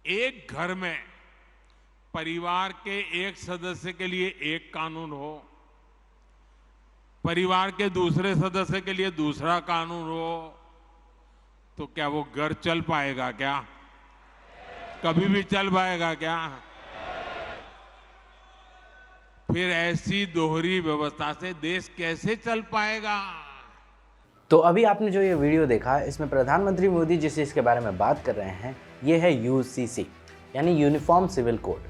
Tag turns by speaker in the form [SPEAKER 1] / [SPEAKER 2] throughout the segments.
[SPEAKER 1] एक घर में परिवार के एक सदस्य के लिए एक कानून हो, परिवार के दूसरे सदस्य के लिए दूसरा कानून हो, तो क्या वो घर चल पाएगा क्या? कभी भी चल पाएगा क्या? फिर ऐसी दोहरी व्यवस्था से देश कैसे चल पाएगा?
[SPEAKER 2] तो अभी आपने जो ये वीडियो देखा, इसमें प्रधानमंत्री मोदी जिस चीज़ के बारे में बात कर रहे हैं, ये है यूसीसी यानी यूनिफॉर्म सिविल कोड।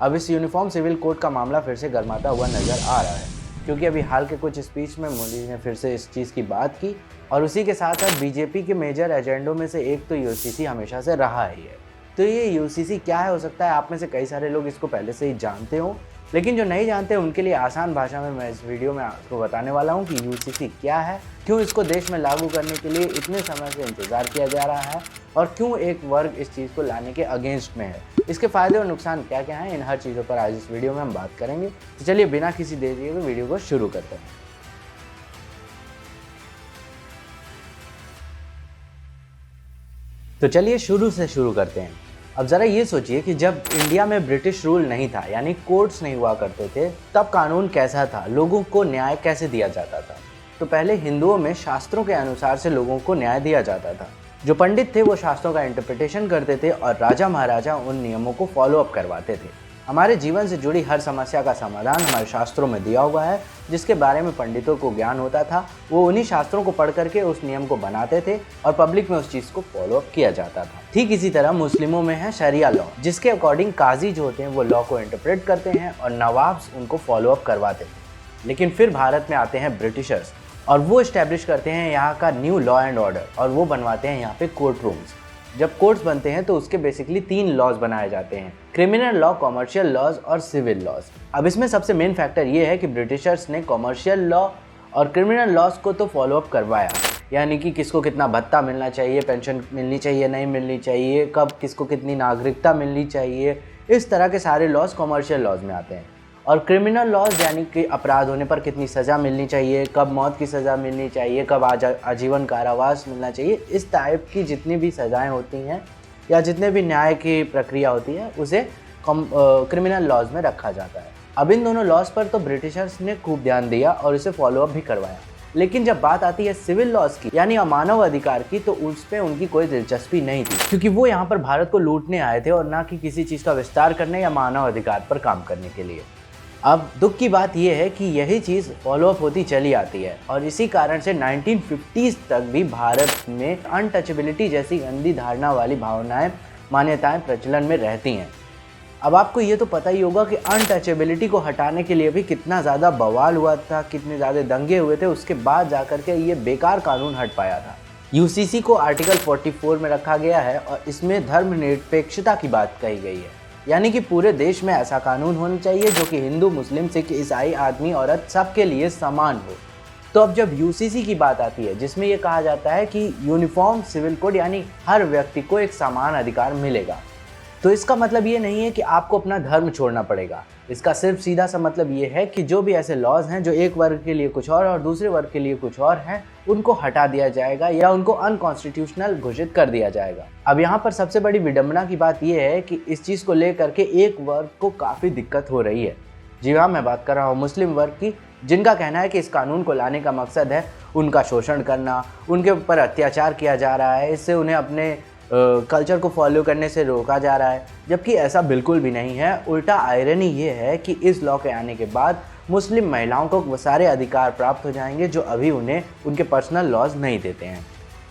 [SPEAKER 2] अब इस यूनिफॉर्म सिविल कोड का मामला फिर से गर्माता हुआ नज़र आ रहा है, क्योंकि अभी हाल के कुछ स्पीच में मोदी ने फिर से इस चीज़ की बात की और उसी के साथ साथ बीजेपी के मेजर एजेंडों में से एक तो यूसीसी हमेशा से रहा ही है। तो ये यूसीसी क्या है, हो सकता है आप में से कई सारे लोग इसको पहले से ही जानते हो, लेकिन जो नहीं जानते उनके लिए आसान भाषा में मैं इस वीडियो में आपको बताने वाला हूँ कि यूसीसी क्या है, क्यों इसको देश में लागू करने के लिए इतने समय से इंतज़ार किया जा रहा है और क्यों एक वर्ग इस चीज़ को लाने के अगेंस्ट में है, इसके फ़ायदे और नुकसान क्या क्या हैं, इन हर चीज़ों पर आज इस वीडियो में हम बात करेंगे। तो चलिए बिना किसी देरी के वीडियो को शुरू करते हैं। तो चलिए शुरू से शुरू करते हैं। अब ज़रा ये सोचिए कि जब इंडिया में ब्रिटिश रूल नहीं था, यानी कोर्ट्स नहीं हुआ करते थे, तब कानून कैसा था, लोगों को न्याय कैसे दिया जाता था। तो पहले हिंदुओं में शास्त्रों के अनुसार से लोगों को न्याय दिया जाता था। जो पंडित थे वो शास्त्रों का इंटरप्रिटेशन करते थे और राजा महाराजा उन नियमों को फॉलो अप करवाते थे। हमारे जीवन से जुड़ी हर समस्या का समाधान हमारे शास्त्रों में दिया हुआ है, जिसके बारे में पंडितों को ज्ञान होता था। वो उन्हीं शास्त्रों को पढ़ करके उस नियम को बनाते थे और पब्लिक में उस चीज़ को फॉलो अप किया जाता था। ठीक इसी तरह मुस्लिमों में है शरिया लॉ, जिसके अकॉर्डिंग काजी जो होते हैं वो लॉ को इंटरप्रेट करते हैं और नवाब्स उनको फॉलो अप करवाते थे। लेकिन फिर भारत में आते हैं ब्रिटिशर्स और वो इस्टेब्लिश करते हैं यहाँ का न्यू लॉ एंड ऑर्डर और वो बनवाते हैं यहाँ पे कोर्ट रूम्स। जब कोर्ट्स बनते हैं तो उसके बेसिकली 3 लॉज बनाए जाते हैं, क्रिमिनल लॉ, कॉमर्शियल लॉज और सिविल लॉज। अब इसमें सबसे मेन फैक्टर ये है कि ब्रिटिशर्स ने कॉमर्शियल लॉ और क्रिमिनल लॉज को तो फॉलो अप करवाया, यानी कि किसको कितना भत्ता मिलना चाहिए, पेंशन मिलनी चाहिए नहीं मिलनी चाहिए, कब किसको कितनी नागरिकता मिलनी चाहिए, इस तरह के सारे लॉज कॉमर्शियल लॉज में आते हैं। और क्रिमिनल लॉज यानी कि अपराध होने पर कितनी सज़ा मिलनी चाहिए, कब मौत की सज़ा मिलनी चाहिए, कब आजीवन कारावास मिलना चाहिए, इस टाइप की जितनी भी सज़ाएं होती हैं या जितने भी न्याय की प्रक्रिया होती है उसे क्रिमिनल लॉज में रखा जाता है। अब इन दोनों लॉज पर तो ब्रिटिशर्स ने खूब ध्यान दिया और इसे फॉलो अप भी करवाया, लेकिन जब बात आती है सिविल लॉज की यानी अमानव अधिकार की, तो उस पर उनकी कोई दिलचस्पी नहीं थी, क्योंकि वो यहाँ पर भारत को लूटने आए थे और ना कि किसी चीज़ का विस्तार करने या मानव अधिकार पर काम करने के लिए। अब दुख की बात यह है कि यही चीज़ फॉलो अप होती चली आती है और इसी कारण से 1950s तक भी भारत में अनटचेबिलिटी जैसी गंदी धारणा वाली भावनाएं, मान्यताएं प्रचलन में रहती हैं। अब आपको ये तो पता ही होगा कि अनटचेबिलिटी को हटाने के लिए भी कितना ज़्यादा बवाल हुआ था, कितने ज़्यादा दंगे हुए थे, उसके बाद जाकर के ये बेकार कानून हट पाया था। यूसीसी को आर्टिकल 44 में रखा गया है और इसमें धर्मनिरपेक्षता की बात कही गई है, यानी कि पूरे देश में ऐसा कानून होना चाहिए जो कि हिंदू, मुस्लिम, सिख, ईसाई, आदमी, औरत सबके लिए समान हो। तो अब जब यूसीसी की बात आती है जिसमें ये कहा जाता है कि यूनिफॉर्म सिविल कोड यानी हर व्यक्ति को एक समान अधिकार मिलेगा, तो इसका मतलब ये नहीं है कि आपको अपना धर्म छोड़ना पड़ेगा। इसका सिर्फ सीधा सा मतलब ये है कि जो भी ऐसे लॉज हैं जो एक वर्ग के लिए कुछ और दूसरे वर्ग के लिए कुछ और हैं, उनको हटा दिया जाएगा या उनको अनकॉन्स्टिट्यूशनल घोषित कर दिया जाएगा। अब यहाँ पर सबसे बड़ी विडंबना की बात यह है कि इस चीज़ को लेकर के एक वर्ग को काफ़ी दिक्कत हो रही है। जी हाँ, मैं बात कर रहा हूँ मुस्लिम वर्ग की, जिनका कहना है कि इस कानून को लाने का मकसद है उनका शोषण करना, उनके ऊपर अत्याचार किया जा रहा है, इससे उन्हें अपने कल्चर को फॉलो करने से रोका जा रहा है, जबकि ऐसा बिल्कुल भी नहीं है। उल्टा आयरनी ये है कि इस लॉ के आने के बाद मुस्लिम महिलाओं को वो सारे अधिकार प्राप्त हो जाएंगे जो अभी उन्हें उनके पर्सनल लॉज नहीं देते हैं।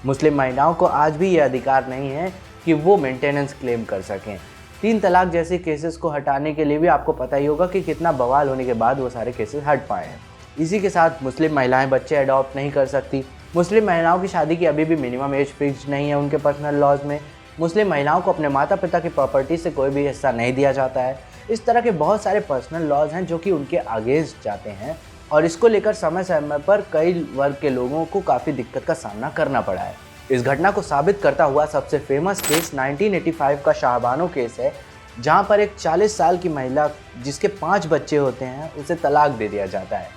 [SPEAKER 2] मुस्लिम महिलाओं को आज भी ये अधिकार नहीं है कि वो मेंटेनेंस क्लेम कर सकें। 3 तलाक जैसे केसेस को हटाने के लिए भी आपको पता ही होगा कि कितना बवाल होने के बाद वो सारे केसेस हट पाए हैं। इसी के साथ मुस्लिम महिलाएं बच्चे अडॉप्ट नहीं कर सकती, मुस्लिम महिलाओं की शादी की अभी भी मिनिमम एज फिक्स नहीं है उनके पर्सनल लॉज में, मुस्लिम महिलाओं को अपने माता पिता की प्रॉपर्टी से कोई भी हिस्सा नहीं दिया जाता है। इस तरह के बहुत सारे पर्सनल लॉज हैं जो कि उनके अगेंस्ट जाते हैं और इसको लेकर समय समय पर कई वर्ग के लोगों को काफ़ी दिक्कत का सामना करना पड़ा है। इस घटना को साबित करता हुआ सबसे फेमस केस 1985 का शाहबानो केस है, जहाँ पर एक 40 साल की महिला जिसके 5 बच्चे होते हैं उसे तलाक दे दिया जाता है।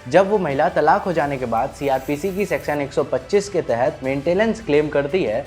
[SPEAKER 2] जब वो महिला तलाक हो जाने के बाद सीआरपीसी की सेक्शन 125 के तहत मेंटेनेंस क्लेम करती है,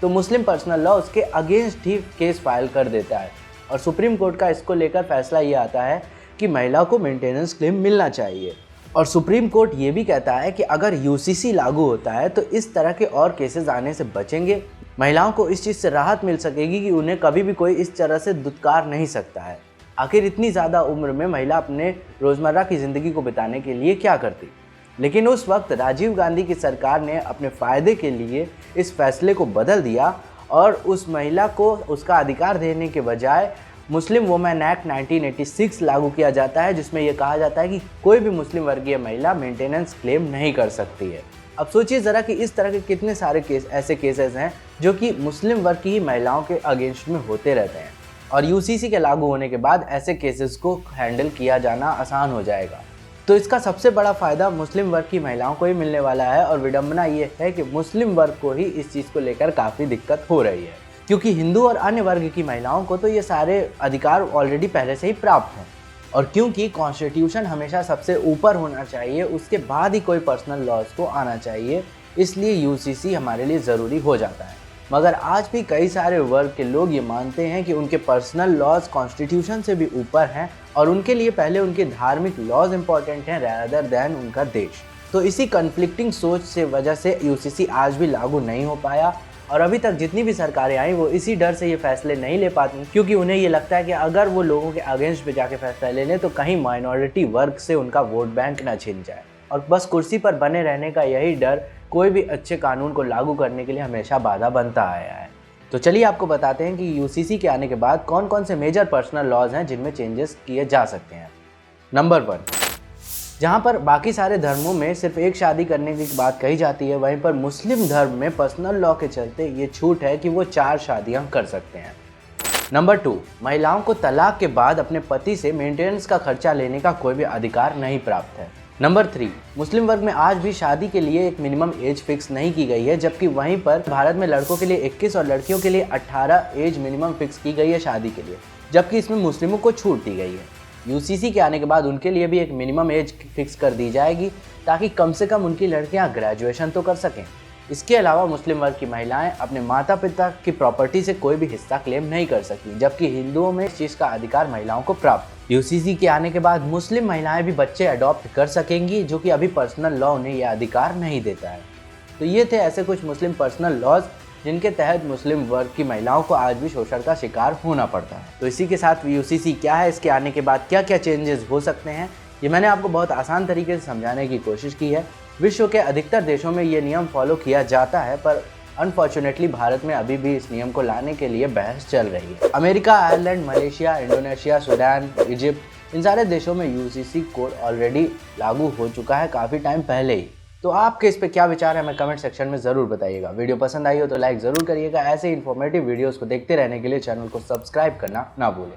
[SPEAKER 2] तो मुस्लिम पर्सनल लॉ उसके अगेंस्ट ही केस फाइल कर देता है और सुप्रीम कोर्ट का इसको लेकर फैसला ये आता है कि महिला को मेंटेनेंस क्लेम मिलना चाहिए। और सुप्रीम कोर्ट ये भी कहता है कि अगर यूसीसी लागू होता है तो इस तरह के और केसेस आने से बचेंगे, महिलाओं को इस चीज़ से राहत मिल सकेगी कि उन्हें कभी भी कोई इस तरह से दुत्कार नहीं सकता है। आखिर इतनी ज़्यादा उम्र में महिला अपने रोज़मर्रा की ज़िंदगी को बिताने के लिए क्या करती, लेकिन उस वक्त राजीव गांधी की सरकार ने अपने फ़ायदे के लिए इस फैसले को बदल दिया और उस महिला को उसका अधिकार देने के बजाय मुस्लिम वुमेन एक्ट 1986 लागू किया जाता है, जिसमें यह कहा जाता है कि कोई भी मुस्लिम वर्गीय महिला मेंटेनेंस क्लेम नहीं कर सकती है। अब सोचिए ज़रा कि इस तरह के कितने सारे ऐसे केसेस हैं जो कि मुस्लिम वर्ग की ही महिलाओं के अगेंस्ट में होते रहते हैं और यूसीसी के लागू होने के बाद ऐसे केसेस को हैंडल किया जाना आसान हो जाएगा। तो इसका सबसे बड़ा फ़ायदा मुस्लिम वर्ग की महिलाओं को ही मिलने वाला है और विडंबना ये है कि मुस्लिम वर्ग को ही इस चीज़ को लेकर काफ़ी दिक्कत हो रही है, क्योंकि हिंदू और अन्य वर्ग की महिलाओं को तो ये सारे अधिकार ऑलरेडी पहले से ही प्राप्त हैं। और क्योंकि कॉन्स्टिट्यूशन हमेशा सबसे ऊपर होना चाहिए, उसके बाद ही कोई पर्सनल लॉज को आना चाहिए, इसलिए यूसीसी हमारे लिए ज़रूरी हो जाता है। मगर आज भी कई सारे वर्ग के लोग ये मानते हैं कि उनके पर्सनल लॉज कॉन्स्टिट्यूशन से भी ऊपर हैं और उनके लिए पहले उनके धार्मिक लॉज इम्पॉर्टेंट हैं रैदर दैन उनका देश। तो इसी कन्फ्लिक्टिंग सोच से वजह से यूसीसी आज भी लागू नहीं हो पाया और अभी तक जितनी भी सरकारें आई वो इसी डर से ये फैसले नहीं ले पाती, क्योंकि उन्हें ये लगता है कि अगर वो लोगों के अगेंस्ट पे जाके फैसला ले लें तो कहीं माइनॉरिटी वर्ग से उनका वोट बैंक ना छिन जाए। और बस कुर्सी पर बने रहने का यही डर कोई भी अच्छे कानून को लागू करने के लिए हमेशा बाधा बनता आया है। तो चलिए आपको बताते हैं कि यूसीसी के आने के बाद कौन कौन से मेजर पर्सनल लॉज हैं जिनमें चेंजेस किए जा सकते हैं। नंबर 1, जहाँ पर बाकी सारे धर्मों में सिर्फ एक शादी करने की बात कही जाती है, वहीं पर मुस्लिम धर्म में पर्सनल लॉ के चलते ये छूट है कि वो 4 शादियाँ कर सकते हैं। नंबर 2, महिलाओं को तलाक के बाद अपने पति से मेंटेनेंस का खर्चा लेने का कोई भी अधिकार नहीं प्राप्त है। नंबर 3, मुस्लिम वर्ग में आज भी शादी के लिए एक मिनिमम एज फिक्स नहीं की गई है, जबकि वहीं पर भारत में लड़कों के लिए 21 और लड़कियों के लिए 18 एज मिनिमम फिक्स की गई है शादी के लिए, जबकि इसमें मुस्लिमों को छूट दी गई है। यूसीसी के आने के बाद उनके लिए भी एक मिनिमम एज फिक्स कर दी जाएगी ताकि कम से कम उनकी लड़कियां ग्रेजुएशन तो कर सकें। इसके अलावा मुस्लिम वर्ग की महिलाएं अपने माता पिता की प्रॉपर्टी से कोई भी हिस्सा क्लेम नहीं कर सकती, जबकि हिंदुओं में इस चीज़ का अधिकार महिलाओं को प्राप्त। यूसीसी के आने के बाद मुस्लिम महिलाएं भी बच्चे अडॉप्ट कर सकेंगी, जो कि अभी पर्सनल लॉ उन्हें यह अधिकार नहीं देता है। तो ये थे ऐसे कुछ मुस्लिम पर्सनल लॉज जिनके तहत मुस्लिम वर्ग की महिलाओं को आज भी शोषण का शिकार होना पड़ता है। तो इसी के साथ यूसीसी क्या है, इसके आने के बाद क्या क्या चेंजेस हो सकते हैं, ये मैंने आपको बहुत आसान तरीके से समझाने की कोशिश की है। विश्व के अधिकतर देशों में ये नियम फॉलो किया जाता है, पर अनफॉर्चुनेटली भारत में अभी भी इस नियम को लाने के लिए बहस चल रही है। America, Ireland, Malaysia, Indonesia, Sudan, Egypt, इन सारे देशों में यूसीसी कोड ऑलरेडी लागू हो चुका है काफ़ी टाइम पहले ही। तो आपके इस पे क्या विचार है हमें कमेंट सेक्शन में ज़रूर बताइएगा। वीडियो पसंद आई हो तो लाइक ज़रूर करिएगा। ऐसे इन्फॉर्मेटिव वीडियोस को देखते रहने के लिए चैनल को सब्सक्राइब करना ना भूलें।